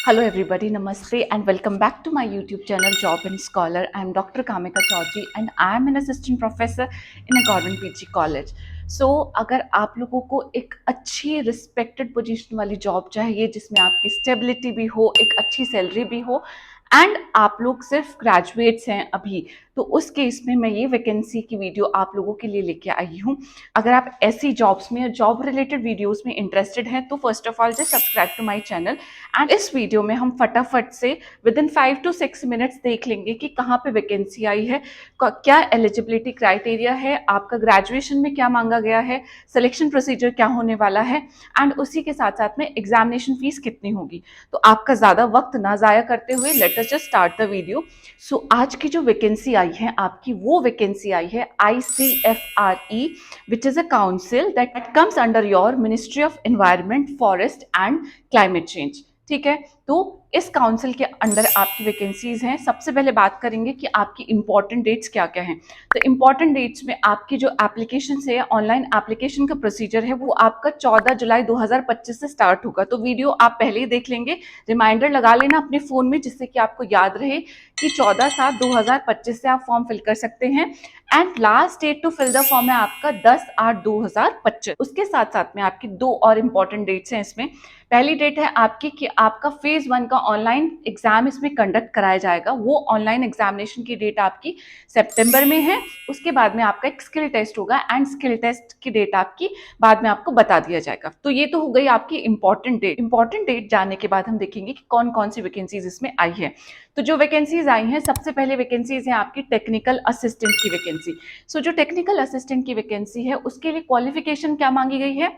Hello everybody, Namaste and welcome back to my YouTube channel Job and Scholar. I am Dr. Kamika Chaudhary and I am an assistant professor in a government PG college. So अगर आप लोगों को एक अच्छी respected position वाली job चाहिए जिसमें आपकी स्टेबिलिटी भी हो, एक अच्छी सैलरी भी हो एंड आप लोग सिर्फ ग्रेजुएट्स हैं अभी, तो उस केस में मैं ये वैकेंसी की वीडियो आप लोगों के लिए लेके आई हूँ। अगर आप ऐसी जॉब्स में या जॉब रिलेटेड वीडियोस में इंटरेस्टेड हैं तो first of all just subscribe to my channel and इस वीडियो में हम फटाफट से विद इन 5 to 6 मिनट्स देख लेंगे कि कहाँ पे वैकेंसी आई है, क्या एलिजिबिलिटी क्राइटेरिया है, आपका ग्रेजुएशन में क्या मांगा गया है, सिलेक्शन प्रोसीजर क्या होने वाला है एंड उसी के साथ साथ में एग्जामिनेशन फीस कितनी होगी। तो आपका ज़्यादा वक्त ना ज़ाया करते हुए let us just start the video. So आज की जो वैकेंसी आई है आपकी, वो वैकेंसी आई है ICFRE which is a council that comes under your ministry of environment, forest and climate change. ठीक है, तो इस काउंसिल के अंडर आपकी वैकेंसीज हैं। सबसे पहले बात करेंगे कि आपकी इंपॉर्टेंट डेट्स क्या क्या हैं। तो इंपॉर्टेंट डेट्स में आपकी जो एप्लीकेशन है, ऑनलाइन एप्लीकेशन का प्रोसीजर है, वो आपका 14 जुलाई 2025 से स्टार्ट होगा। तो वीडियो आप पहले ही देख लेंगे, रिमाइंडर लगा लेना अपने फोन में जिससे कि आपको याद रहे कि 14/7/2025 से आप फॉर्म फिल कर सकते हैं and last date to fill the form है आपका 10/8/2025। उसके साथ साथ में आपकी दो और इंपॉर्टेंट डेट्स हैं इसमें। पहली डेट है आपकी कि आपका फेज 1 का ऑनलाइन एग्जाम इसमें कंडक्ट कराया जाएगा। वो ऑनलाइन एग्जामिनेशन की डेट आपकी सितंबर में है। उसके बाद में आपका एक स्किल टेस्ट होगा एंड स्किल टेस्ट की डेट आपकी बाद में आपको बता दिया जाएगा। तो ये तो हो गई आपकी इंपॉर्टेंट डेट। इंपॉर्टेंट डेट जानने के बाद हम देखेंगे कि कौन कौन सी वैकेंसीज इसमें आई है। तो जो वैकेंसीज आई हैं, सबसे पहले वैकेंसीज है आपकी टेक्निकल असिस्टेंट की वैकेंसी। सो जो टेक्निकल असिस्टेंट की वैकेंसी है उसके लिए क्वालिफिकेशन क्या मांगी गई है,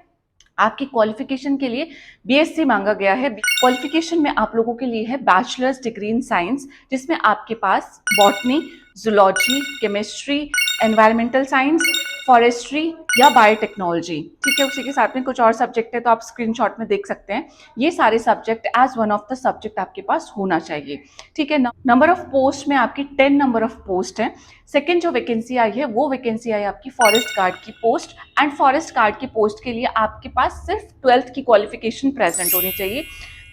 आपकी क्वालिफिकेशन के लिए बीएससी मांगा गया है। क्वालिफिकेशन में आप लोगों के लिए है बैचलर्स डिग्री इन साइंस, जिसमें आपके पास botany, zoology, chemistry, environmental science, forestry या बायोटेक्नोलॉजी। ठीक है, उसी के साथ में कुछ और सब्जेक्ट है तो आप स्क्रीनशॉट में देख सकते हैं। ये सारे subject as one of the subject आपके पास होना चाहिए। ठीक है, नंबर ऑफ पोस्ट में आपकी 10 नंबर ऑफ पोस्ट है। सेकेंड जो वैकेंसी आई है वो वैकेंसी आई आपकी फॉरेस्ट गार्ड की पोस्ट एंड फॉरेस्ट गार्ड की पोस्ट के लिए आपके पास सिर्फ 12th की क्वालिफिकेशन प्रेजेंट होनी चाहिए।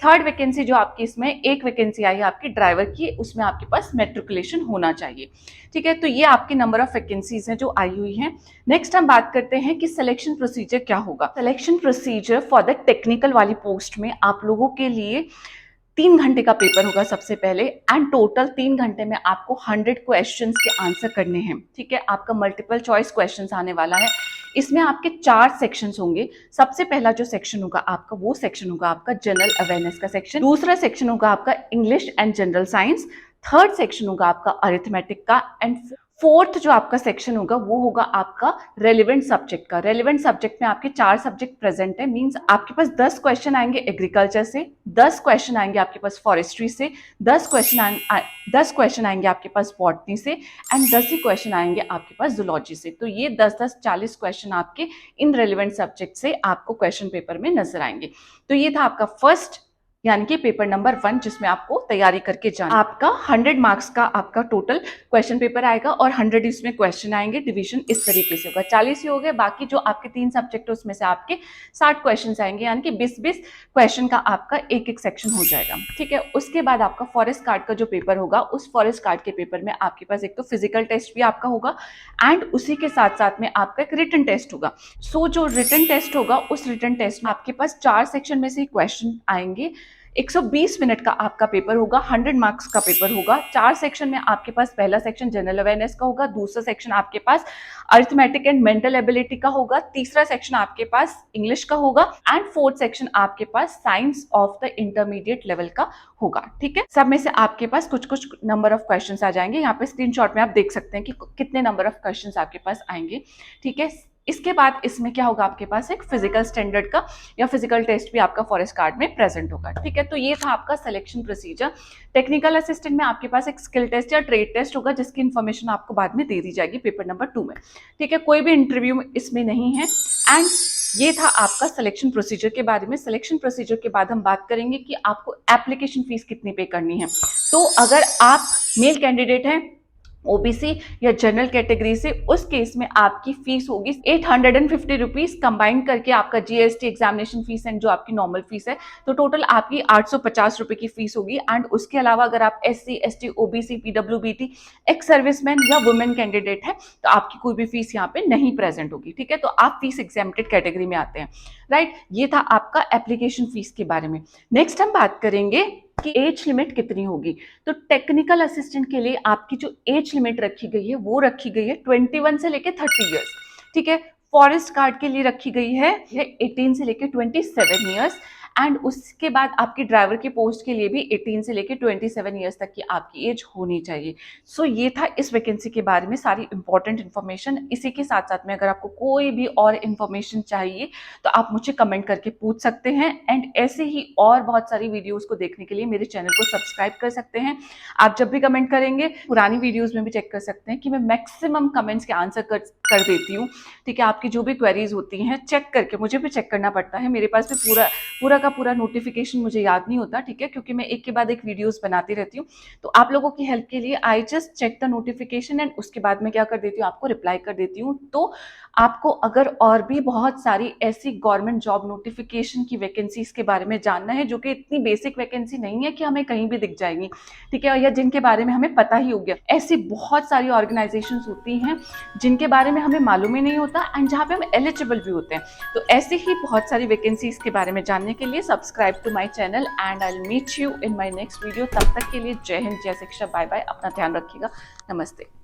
थर्ड वैकेंसी जो आपकी, इसमें एक वैकेंसी आई है आपकी ड्राइवर की, उसमें आपके पास मेट्रिकुलेशन होना चाहिए। ठीक है, तो ये आपके नंबर ऑफ वैकेंसीज हैं जो आई हुई हैं। नेक्स्ट हम बात करते हैं कि सिलेक्शन प्रोसीजर क्या होगा। Selection procedure for the technical वाली पोस्ट में आप लोगों के लिए 3 घंटे का पेपर होगा सबसे पहले एंड टोटल 3 घंटे में आपको 100 क्वेश्चंस के आंसर करने हैं। ठीक है, आपका मल्टीपल चॉइस क्वेश्चंस आने वाला है। इसमें आपके 4 सेक्शंस होंगे। सबसे पहला जो सेक्शन होगा आपका, वो सेक्शन होगा आपका जनरल अवेयरनेस का सेक्शन। दूसरा सेक्शन होगा आपका English and general science. Third section होगा आपका अरिथमेटिक का एंड फोर्थ जो आपका सेक्शन होगा वो होगा आपका रेलिवेंट सब्जेक्ट का। रेलिवेंट सब्जेक्ट में आपके 4 सब्जेक्ट प्रेजेंट है, मींस आपके पास 10 क्वेश्चन आएंगे एग्रीकल्चर से, 10 क्वेश्चन आएंगे आपके पास फॉरेस्ट्री से, 10 क्वेश्चन आएंगे आपके पास बॉटनी से एंड 10 ही क्वेश्चन आएंगे आपके पास जूलॉजी से। तो ये 10-10 40 क्वेश्चन आपके इन रेलिवेंट सब्जेक्ट से आपको क्वेश्चन पेपर में नजर आएंगे। तो ये था आपका फर्स्ट यानी कि पेपर नंबर 1 जिसमें आपको तैयारी करके जाना। आपका 100 मार्क्स का आपका टोटल क्वेश्चन पेपर आएगा और 100 इसमें क्वेश्चन आएंगे। डिवीजन इस तरीके से होगा, 40 ही हो गए। बाकी जो आपके 3 सब्जेक्ट है उसमें से आपके 60 क्वेश्चन आएंगे, यानी कि 20-20 क्वेश्चन का आपका एक सेक्शन हो जाएगा। ठीक है, उसके बाद आपका फॉरेस्ट गार्ड का जो पेपर होगा, उस फॉरेस्ट गार्ड के पेपर में आपके पास एक तो फिजिकल टेस्ट भी आपका होगा एंड उसी के साथ साथ में आपका एक रिटन टेस्ट होगा। सो जो रिटन टेस्ट होगा, उस रिटन टेस्ट में आपके पास 4 सेक्शन में से क्वेश्चन आएंगे। 120 मिनट का आपका पेपर होगा, 100 मार्क्स का पेपर होगा। 4 सेक्शन में आपके पास पहला सेक्शन जनरल अवेयरनेस का होगा, दूसरा सेक्शन आपके पास अरिथमेटिक एंड मेंटल एबिलिटी का होगा, तीसरा सेक्शन आपके पास इंग्लिश का होगा एंड फोर्थ सेक्शन आपके पास science of the intermediate level का होगा। ठीक है, सब में से आपके पास कुछ कुछ नंबर ऑफ क्वेश्चंस आ जाएंगे। यहाँ पे स्क्रीनशॉट में आप देख सकते हैं कि कितने नंबर ऑफ क्वेश्चंस आपके पास आएंगे। ठीक है, इसके बाद इसमें क्या होगा, आपके पास एक फिजिकल स्टैंडर्ड का या फिजिकल टेस्ट भी आपका फॉरेस्ट गार्ड में प्रेजेंट होगा। ठीक है, तो ये था आपका सिलेक्शन प्रोसीजर। टेक्निकल असिस्टेंट में आपके पास एक स्किल टेस्ट या ट्रेड टेस्ट होगा जिसकी इन्फॉर्मेशन आपको बाद में दे दी जाएगी पेपर नंबर 2 में। ठीक है, कोई भी इंटरव्यू इसमें नहीं है एंड ये था आपका सिलेक्शन प्रोसीजर के बारे में। सिलेक्शन प्रोसीजर के बाद हम बात करेंगे कि आपको एप्लीकेशन फीस कितनी पे करनी है। तो अगर आप मेल कैंडिडेट हैं ओबीसी या जनरल कैटेगरी से, उस केस में आपकी फीस होगी 850 रुपीज कंबाइन करके, आपका जीएसटी, एग्जामिनेशन फीस एंड जो आपकी नॉर्मल फीस है, तो टोटल आपकी 850 रुपए की फीस होगी। एंड उसके अलावा अगर आप SC, ST, OBC, PWBD, ex serviceman या वुमेन कैंडिडेट है तो आपकी कोई भी फीस यहाँ पे नहीं प्रेजेंट होगी। ठीक है, तो आप फीस एग्जेम्प्टेड कैटेगरी में आते हैं, राइट। ये था आपका एप्लीकेशन फीस के बारे में। नेक्स्ट हम बात करेंगे कि एज लिमिट कितनी होगी। तो टेक्निकल असिस्टेंट के लिए आपकी जो एज लिमिट रखी गई है वो रखी गई है 21 से लेके 30 ईयर्स। ठीक है, फॉरेस्ट गार्ड के लिए रखी गई है 18 से लेके 27 ईयर्स। एंड उसके बाद आपकी ड्राइवर की पोस्ट के लिए भी 18 से लेके 27 ईयर्स तक की आपकी एज होनी चाहिए। सो ये था इस वैकेंसी के बारे में सारी इंपॉर्टेंट इन्फॉर्मेशन। इसी के साथ साथ में अगर आपको कोई भी और इन्फॉर्मेशन चाहिए तो आप मुझे कमेंट करके पूछ सकते हैं। एंड ऐसे ही और बहुत सारी वीडियोस को देखने के लिए मेरे चैनल को सब्सक्राइब कर सकते हैं। आप जब भी कमेंट करेंगे, पुरानी वीडियोस में भी चेक कर सकते हैं कि मैं मैक्सिमम कमेंट्स के आंसर कर देती हूँ। ठीक है, आपकी जो भी क्वेरीज होती हैं चेक करके, मुझे भी चेक करना पड़ता है, मेरे पास भी पूरा का पूरा नोटिफिकेशन मुझे याद नहीं होता। ठीक है, क्योंकि मैं एक के बाद एक वीडियोस बनाती रहती हूँ। तो आप लोगों की हेल्प के लिए I just check the notification and उसके बाद मैं क्या कर देती हूँ, आपको रिप्लाई कर देती हूँ। तो आपको अगर और भी बहुत सारी ऐसी गवर्नमेंट जॉब नोटिफिकेशन की वैकेंसीज के बारे में जानना है जो कि इतनी बेसिक वैकेंसी नहीं है कि हमें कहीं भी दिख जाएंगी, ठीक है, या जिनके बारे में हमें पता ही हो गया, ऐसी बहुत सारी ऑर्गेनाइजेशंस होती हैं जिनके बारे में हमें मालूम ही नहीं होता एंड जहाँ पे हम एलिजिबल भी होते हैं। तो ऐसे ही बहुत सारी वैकेंसीज के बारे में जानने के लिए subscribe to my channel and I will meet you in my next video. तब तक के लिए जय हिंद, जय शिक्षा, बाय बाय, अपना ध्यान रखिएगा, नमस्ते।